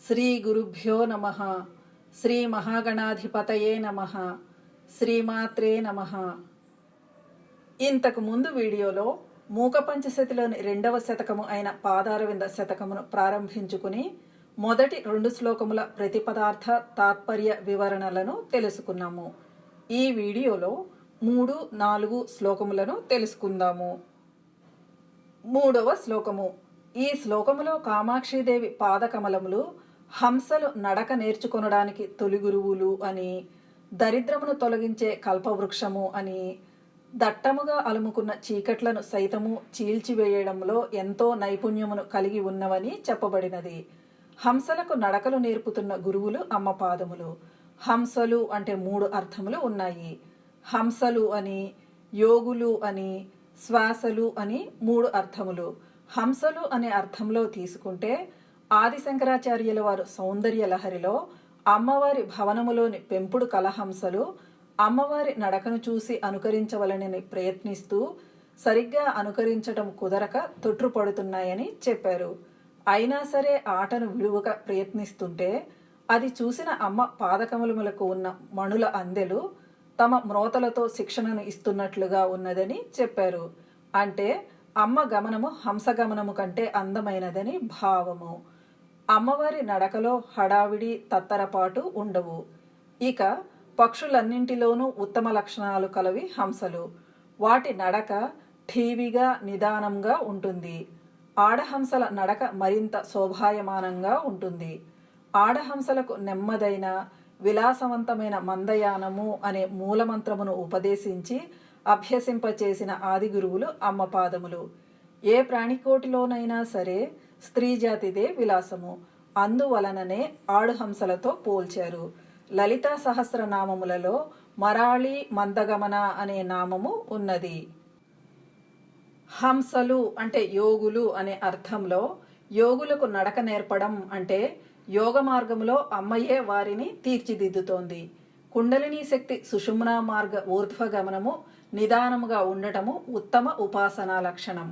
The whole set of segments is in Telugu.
శ్రీ గురుభ్యో నమః. శ్రీ మహాగణాధిపతయే నమః. శ్రీమాత్రే నమః. ఇంతకు ముందు వీడియోలో మూక పంచశతిలోని 2వ శతకము అయిన పాదారవింద శతకమును ప్రారంభించుకుని మొదటి 2 శ్లోకముల ప్రతిపదార్థ తాత్పర్య వివరణలను తెలుసుకున్నాము. ఈ వీడియోలో 3, 4 శ్లోకములను తెలుసుకుందాము. 3వ శ్లోకము. ఈ శ్లోకములో కామాక్షిదేవి పాదకమలములు హంసలు నడక నేర్చుకొనడానికి తొలి గురువులు అని, దరిద్రమును తొలగించే కల్పవృక్షము అని, దట్టముగా అలుముకున్న చీకట్లను సైతము చీల్చివేయడంలో ఎంతో నైపుణ్యమును కలిగి ఉన్నవని చెప్పబడినది. హంసలకు నడకలు నేర్పుతున్న గురువులు అమ్మ పాదములు. హంసలు అంటే 3 అర్థములు ఉన్నాయి. హంసలు అని, యోగులు అని, శ్వాసలు అని 3 అర్థములు. హంసలు అనే అర్థంలో తీసుకుంటే ఆది శంకరాచార్యుల వారు సౌందర్య లహరిలో అమ్మవారి భవనములోని పెంపుడు కలహంసలు అమ్మవారి నడకను చూసి అనుకరించవలనని ప్రయత్నిస్తూ సరిగ్గా అనుకరించటం కుదరక తొట్రుపడుతున్నాయని చెప్పారు. అయినా సరే ఆటను విడువక ప్రయత్నిస్తుంటే అది చూసిన అమ్మ పాదకమలములకు ఉన్న మణుల అందెలు తమ మ్రోతలతో శిక్షణను ఇస్తున్నట్లుగా ఉన్నదని చెప్పారు. అంటే అమ్మ గమనము హంసగమనము కంటే అందమైనదని భావము. అమ్మవారి నడకలో హడావిడి తత్తరపాటు ఉండవు. ఇక పక్షులన్నింటిలోనూ ఉత్తమ లక్షణాలు కలవి హంసలు. వాటి నడక ఠీవిగా నిదానంగా ఉంటుంది. ఆడహంసల నడక మరింత శోభాయమానంగా ఉంటుంది. ఆడహంసలకు నెమ్మదైన విలాసవంతమైన మందయానము అనే మూలమంత్రమును ఉపదేశించి అభ్యసింపచేసిన ఆది గురువులు అమ్మ పాదములు. ఏ ప్రాణికోటిలోనైనా సరే స్త్రీ జాతిదే విలాసము. అందువలననే ఆడుహంసలతో పోల్చారు. లలితా సహస్రనామములలో మరాళి మందగమన అనే నామము ఉన్నది. హంసలు అంటే యోగులు అనే అర్థంలో యోగులకు నడక నేర్పడం అంటే యోగ మార్గములో అమ్మయే వారిని తీర్చిదిద్దుతోంది. కుండలినీ శక్తి సుషుమ్నా మార్గ ఊర్ధ్వగమనము నిదానముగా ఉండటము ఉత్తమ ఉపాసనా లక్షణం.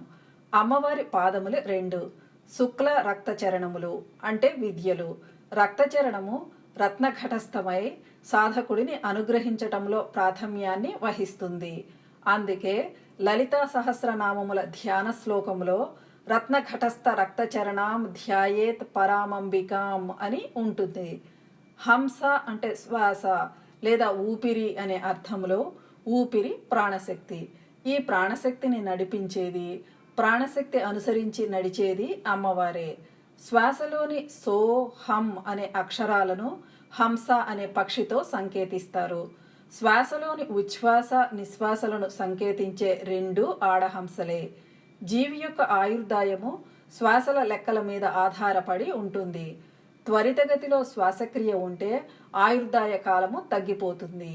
అమ్మవారి పాదములు 2 శుక్ల రక్తచరణములు అంటే విద్యలు. రక్తచరణము రత్నఘటస్థమై సాధకుడిని అనుగ్రహించటంలో ప్రాధాన్యాన్ని వహిస్తుంది. అందుకే లలితా సహస్రనామముల ధ్యాన శ్లోకములో రత్నఘటస్థ రక్తచరణాం ధ్యాయేత్ పరామంబికాం అని ఉంటుంది. హంస అంటే శ్వాస లేదా ఊపిరి అనే అర్థంలో ఊపిరి ప్రాణశక్తి. ఈ ప్రాణశక్తిని నడిపించేది, ప్రాణశక్తి అనుసరించి నడిచేది అమ్మవారే. శ్వాసలోని సో హం అనే అక్షరాలను హంస అనే పక్షితో సంకేతిస్తారు. శ్వాసలోని ఉచ్ఛ్వాస నిశ్వాసలను సంకేతించే 2 ఆడహంసలే. జీవి యొక్క ఆయుర్దాయము శ్వాసల లెక్కల మీద ఆధారపడి ఉంటుంది. త్వరితగతిలో శ్వాసక్రియ ఉంటే ఆయుర్దాయ కాలము తగ్గిపోతుంది.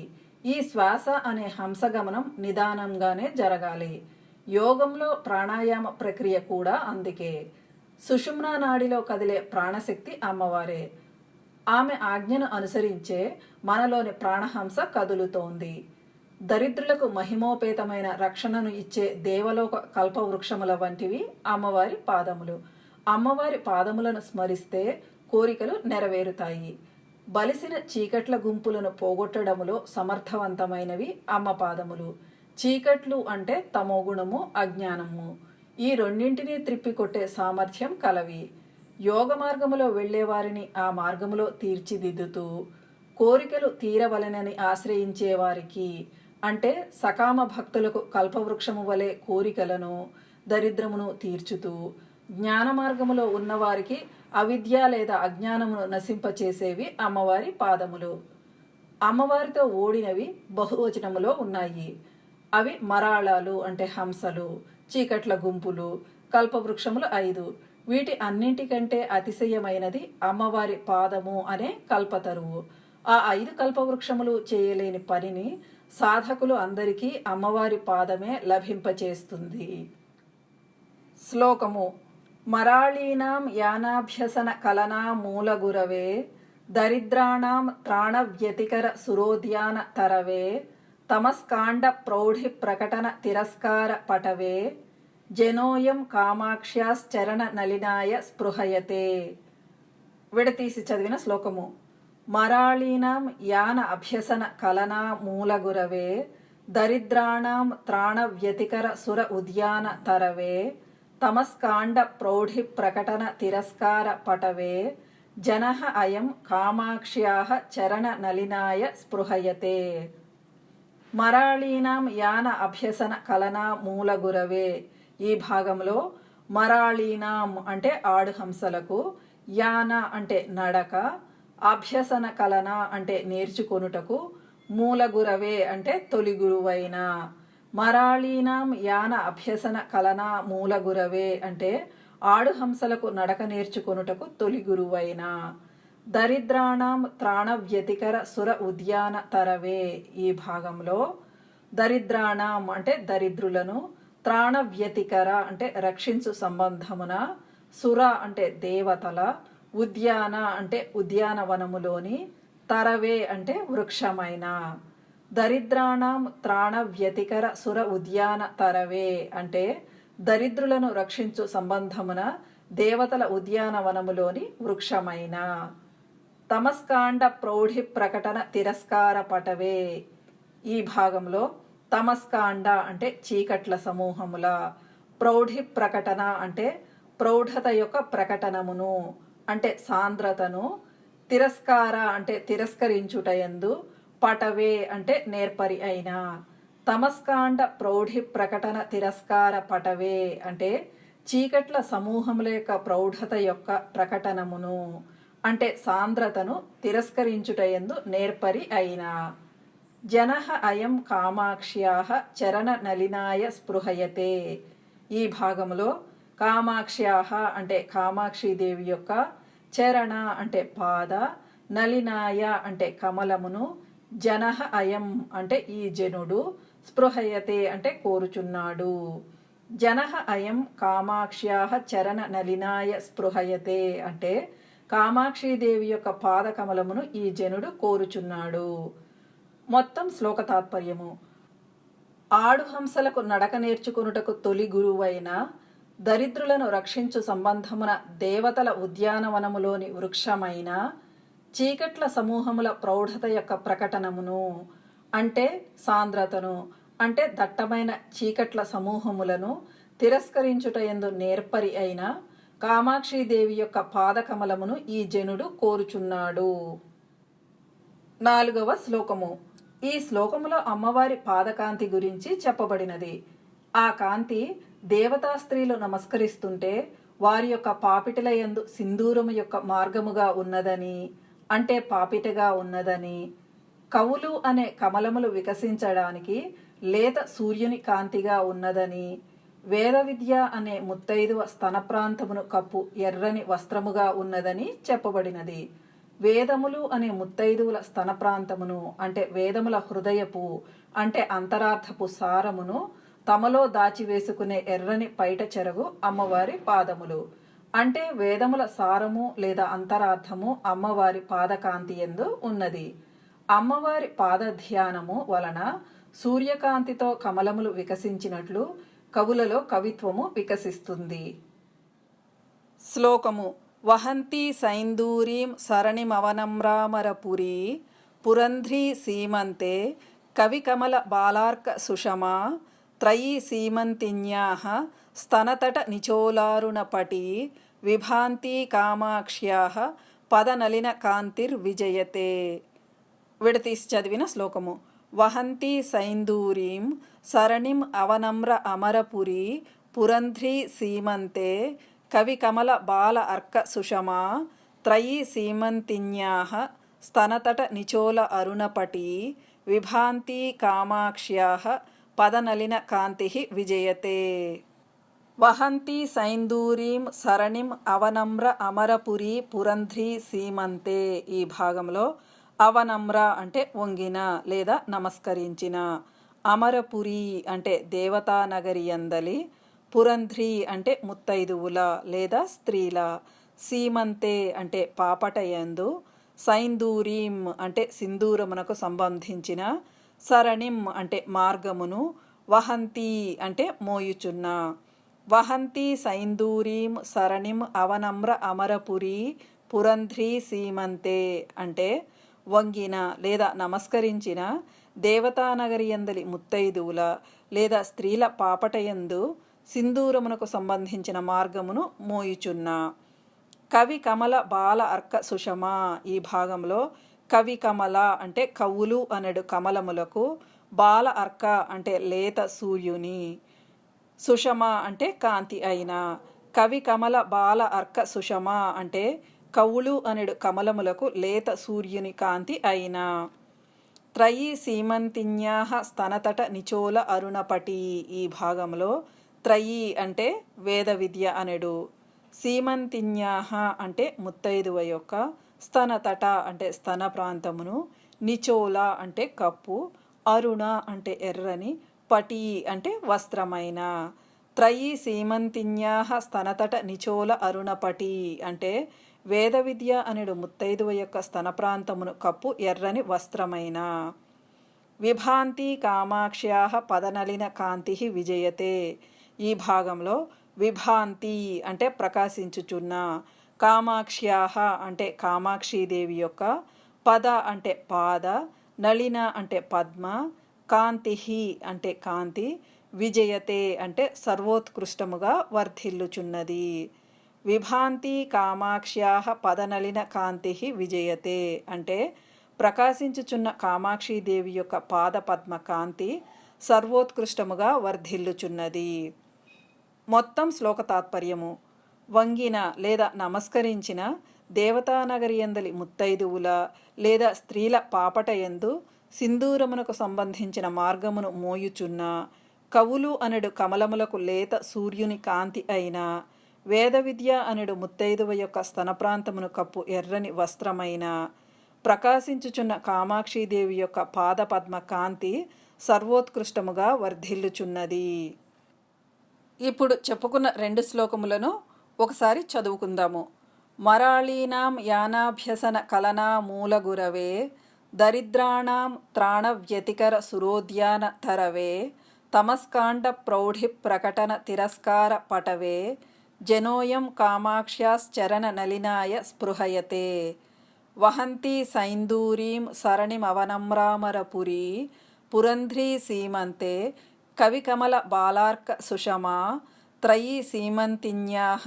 ఈ శ్వాస అనే హంసగమనం నిదానంగానే జరగాలి. యోగంలో ప్రాణాయామ ప్రక్రియ కూడా అందుకే. సుషుమ్నా నాడిలో కదిలే ప్రాణశక్తి అమ్మవారే. ఆమె ఆజ్ఞను అనుసరించే మనలోని ప్రాణహంస కదులుతోంది. దరిద్రులకు మహిమోపేతమైన రక్షణను ఇచ్చే దేవలోక కల్పవృక్షముల వంటివి అమ్మవారి పాదములు. అమ్మవారి పాదములను స్మరిస్తే కోరికలు నెరవేరుతాయి. బలిసిన చీకట్ల గుంపులను పోగొట్టడములో సమర్థవంతమైనవి అమ్మ పాదములు. చీకట్లు అంటే తమోగుణము, అజ్ఞానము. ఈ రెండింటినీ త్రిప్పికొట్టే సామర్థ్యం కలవి. యోగ మార్గములో వెళ్లేవారిని ఆ మార్గములో తీర్చిదిద్దుతూ కోరికలు తీరవలెనని ఆశ్రయించే వారికి అంటే సకామ భక్తులకు కల్పవృక్షము వలె కోరికలను దరిద్రమును తీర్చుతూ, జ్ఞాన మార్గములో ఉన్నవారికి అవిద్య లేదా అజ్ఞానమును నశింపచేసేవి అమ్మవారి పాదములు. అమ్మవారితో ఓడినవి బహువచనములో ఉన్నాయి. అవి మరాళాలు అంటే హంసలు, చీకట్ల గుంపులు, కల్పవృక్షములు 5. వీటి అన్నింటికంటే అతిశయమైనది అమ్మవారి పాదము అనే కల్పతరువు. ఆ 5 కల్పవృక్షములు చేయలేని పనిని సాధకులు అందరికీ అమ్మవారి పాదమే లభింపచేస్తుంది. శ్లోకము. మరాళీనాం యానాభ్యసన కలనా మూలగురవే దరిద్రాణాం త్రాణవ్యతికర సురోద్యాన తరవే తమస్కాండ ప్రౌఢి ప్రకటన తిరస్కార పటవే జనోయం కామాక్ష్యాశ్చరణ నలినాయ స్పృహయతే. విడతీసి చదివిన శ్లోకము. మరాళీనాం యాన అభ్యసన కలనా మూలగురవే దరిద్రాణం త్రాణ వ్యతికర సుర ఉద్యాన తరవే తమస్కాండ ప్రౌఢి ప్రకటన తిరస్కార పటవే జనః అయం కామాక్ష్యాః చరణ నలినాయ స్పృహయతే. మరాళీనాం యాన అభ్యసన కలనా మూలగురవే. ఈ భాగంలో మరాళీనాం అంటే ఆడుహంసలకు, యాన అంటే నడక, అభ్యసన కలన అంటే నేర్చుకొనుటకు, మూలగురవే అంటే తొలి గురువైన. మరాళీనాం యాన అభ్యసన కలన మూలగురవే అంటే ఆడుహంసలకు నడక నేర్చుకొనుటకు తొలి గురువైన. దరిద్రాణం త్రాణ వ్యతికర సుర ఉద్యాన తరవే. ఈ భాగంలో దరిద్రాణం అంటే దరిద్రులను, త్రాణ వ్యతికర అంటే రక్షించు సంబంధమున, సుర అంటే దేవతల, ఉద్యాన అంటే ఉద్యానవనములోని, తరవే అంటే వృక్షమైన. దరిద్రాణం త్రాణ వ్యతికర సుర ఉద్యాన తరవే అంటే దరిద్రులను రక్షించు సంబంధమున దేవతల ఉద్యానవనములోని వృక్షమైన. తమస్కాండ ప్రౌఢి ప్రకటన తిరస్కార పటవే. ఈ భాగంలో తమస్కాండ అంటే చీకట్ల సమూహముల, ప్రౌఢి ప్రకటన అంటే ప్రౌఢత యొక్క ప్రకటనమును అంటే సాంద్రతను, తిరస్కార అంటే తిరస్కరించుటయందు, పటవే అంటే నేర్పరి అయిన. తమస్కాండ ప్రౌఢి ప్రకటన తిరస్కార పటవే అంటే చీకట్ల సమూహముల యొక్క ప్రౌఢత యొక్క ప్రకటనమును అంటే సాంద్రతను తిరస్కరించుటయందు నేర్పరి అయిన. జనః అయం కామాక్ష్యాః చరణ నలినాయ స్పృహయతే. ఈ భాగంలో కామాక్ష్యాః అంటే కామాక్షిదేవి యొక్క, చరణ అంటే పాద, నలినాయ అంటే కమలమును, జనః అయం అంటే ఈ జనుడు, స్పృహయతే అంటే కోరుచున్నాడు. జనః అయం కామాక్ష్యాః చరణ నలినాయ స్పృహయతే అంటే కామాక్షిదేవి యొక్క పాద కమలమును ఈ జనుడు కోరుచున్నాడు. మొత్తం శ్లోక తాత్పర్యము. ఆడుహంసలకు నడక నేర్చుకునుటకు తొలి గురువైన, దరిద్రులను రక్షించు సంబంధమున దేవతల ఉద్యానవనములోని వృక్షమైన, చీకట్ల సమూహముల ప్రౌఢత యొక్క ప్రకటనమును అంటే సాంద్రతను అంటే దట్టమైన చీకట్ల సమూహములను తిరస్కరించుటయందు నేర్పరి అయిన కామాక్షిదేవి యొక్క పాదకమలమును ఈ జనుడు కోరుచున్నాడు. 4వ శ్లోకము. ఈ శ్లోకములో అమ్మవారి పాదకాంతి గురించి చెప్పబడినది. ఆ కాంతి దేవతా స్త్రీలు నమస్కరిస్తుంటే వారి యొక్క పాపిటల యందు సింధూరము యొక్క మార్గముగా ఉన్నదని అంటే పాపిటగా ఉన్నదని, కవులు అనే కమలములు వికసించడానికి లేత సూర్యుని కాంతిగా ఉన్నదని, వేద విద్య అనే ముత్తైదువ స్తన ప్రాంతమును కప్పు ఎర్రని వస్త్రముగా ఉన్నదని చెప్పబడినది. వేదములు అనే ముత్తైదువుల స్తన ప్రాంతమును అంటే వేదముల హృదయపు అంటే అంతరార్థపు సారమును తమలో దాచివేసుకునే ఎర్రని పైట చెరగు అమ్మవారి పాదములు అంటే వేదముల సారము లేదా అంతరార్థము అమ్మవారి పాదకాంతి యందు ఉన్నది. అమ్మవారి పాద ధ్యానము వలన సూర్యకాంతితో కమలములు వికసించినట్లు కవులలో కవిత్వము వికసిస్తుంది. శ్లోకము. వహంతి సైందూరీం సరణిమవనమ్రామరపురీ పురంధ్రీ సీమంతే కవికమల బాలార్క సుషమా త్రయీ సీమంతిన్యాః స్తనతట నిచోలారుణపటీ విభాంతి కామాక్ష్యాః పదనలిన కాంతిర్విజయతే. విడతీసి చదివిన శ్లోకము. వహంతి సైందూరీం సరణిం అవనమ్ర అమరపురీ పురంధ్రీ సీమంతే కవికమల బాల అర్క సుషమా త్రయీ సీమంతిన్యాః స్తనతట నిచోల అరుణపటీ విభాంతి కామాక్ష్యాః పదనలిన కాంతిః విజయతే. వహంతి సైందూరీం సరణిం అవనమ్ర అమరపురీ పురంధ్రీ సీమంతే. ఈ భాగంలో అవనమ్ర అంటే వంగిన లేదా నమస్కరించిన, అమరపురి అంటే దేవతానగరి యందలి, పురంధ్రీ అంటే ముత్తైదువుల లేదా స్త్రీల, సీమంతే అంటే పాపటయందు, సైందూరీం అంటే సింధూరమునకు సంబంధించిన, సరణిం అంటే మార్గమును, వహంతి అంటే మోయుచున్న. వహంతి సైందూరీం సరణిం అవనమ్ర అమరపురీ పురంధ్రీ సీమంతే అంటే వంగిన లేదా నమస్కరించిన దేవతానగరియందలి ముత్తైదువుల లేదా స్త్రీల పాపటయందు సింధూరమునకు సంబంధించిన మార్గమును మోయుచున్న. కవి కమల బాల అర్క సుషమ ఈ భాగంలో కవి కమల అంటే కవులు అనడు కమలములకు, బాల అర్క అంటే లేత సూర్యుని, సుషమ అంటే కాంతి అయిన. కవి కమల బాల అర్క సుషమ అంటే కవులు అనడు కమలములకు లేత సూర్యుని కాంతి అయిన. త్రయీ సీమంతిన్యాహ స్తనతట నిచోల అరుణపటి ఈ భాగంలో త్రయీ అంటే వేద విద్య అనడు, సీమంతిన్యాహ అంటే ముత్తైదువ యొక్క, స్తనతట అంటే స్తన ప్రాంతమును, నిచోల అంటే కప్పు, అరుణ అంటే ఎర్రని, పటి అంటే వస్త్రమైన. త్రయీ సీమంతిన్యాహ స్తనతట నిచోల అరుణపటి అంటే వేద విద్య అనడు ముత్తైదువ యొక్క స్తన ప్రాంతమును కప్పు ఎర్రని వస్త్రమైన. విభాంతి కామాక్ష్యాహ పదనలిన కాంతి విజయతే ఈ భాగంలో విభాంతి అంటే ప్రకాశించుచున్న, కామాక్ష్యాహ అంటే కామాక్షీదేవి యొక్క, పద అంటే పాద, నళిన అంటే పద్మ, కాంతి అంటే కాంతి, విజయతే అంటే సర్వోత్కృష్టముగా వర్ధిల్లుచున్నది. విభాంతి కామాక్ష్యాహ పదనలిన కాంతి విజయతే అంటే ప్రకాశించుచున్న కామాక్షీదేవి యొక్క పాద పద్మ కాంతి సర్వోత్కృష్టముగా వర్ధిల్లుచున్నది. మొత్తం శ్లోక తాత్పర్యము. వంగిన లేదా నమస్కరించిన దేవతానగరియందలి ముత్తైదువుల లేదా స్త్రీల పాపటయందు సింధూరమునకు సంబంధించిన మార్గమును మోయుచున్న, కవులు అనడు కమలములకు లేత సూర్యుని కాంతి అయిన, వేద విద్య అనడు ముత్తైదువ యొక్క స్తన ప్రాంతమును కప్పు ఎర్రని వస్త్రమైన, ప్రకాశించుచున్న కామాక్షీదేవి యొక్క పాద పద్మ కాంతి సర్వోత్కృష్టముగా వర్ధిల్లుచున్నది. ఇప్పుడు చెప్పుకున్న 2 శ్లోకములను ఒకసారి చదువుకుందాము. మరాళీనాం యానాభ్యసన కలనా మూల గురవే, దరిద్రాణాం త్రాణ వ్యతికర సురోద్యాన తరవే, తమస్కాండ ప్రౌఢి ప్రకటన తిరస్కార పటవే, జనోయం కామాక్ష్యాశ్చరణ నలినాయ స్పృహయతే. వహంతి సైందూరీం సరణిమవనమ్రామరపురీ, పురంధ్రీ సీమంతే కవికమల బాలార్క సుషమా, త్రయీ సీమంతిన్యాహ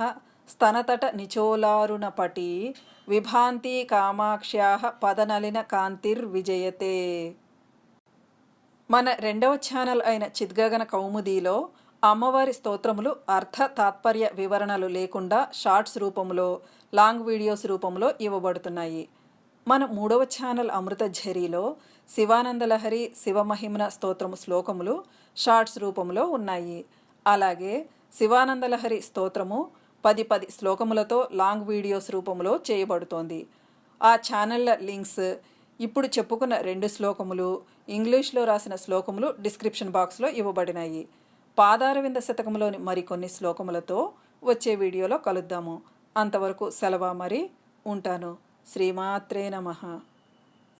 స్తనతట నిచోలారుణపటి, విభాంతి కామాక్ష్యాహ పదనలిన కాంతిర్విజయతే. మన 2వ ఛానల్ అయిన చిద్గగన కౌముదీలో అమ్మవారి స్తోత్రములు అర్థ తాత్పర్య వివరణలు లేకుండా షార్ట్స్ రూపంలో, లాంగ్ వీడియోస్ రూపంలో ఇవ్వబడుతున్నాయి. మన 3వ ఛానల్ అమృతఝరీలో శివానందలహరి శివమహిమ్న స్తోత్రము శ్లోకములు షార్ట్స్ రూపంలో ఉన్నాయి. అలాగే శివానందలహరి స్తోత్రము 10 శ్లోకములతో లాంగ్ వీడియోస్ రూపంలో చేయబడుతోంది. ఆ ఛానళ్ళ లింక్స్, ఇప్పుడు చెప్పుకున్న 2 శ్లోకములు, ఇంగ్లీష్లో రాసిన శ్లోకములు డిస్క్రిప్షన్ బాక్స్లో ఇవ్వబడినాయి. పాదారవింద శతకంలోని మరికొన్ని శ్లోకములతో వచ్చే వీడియోలో కలుద్దాము. అంతవరకు సెలవా, మరి ఉంటాను. శ్రీమాత్రే నమః.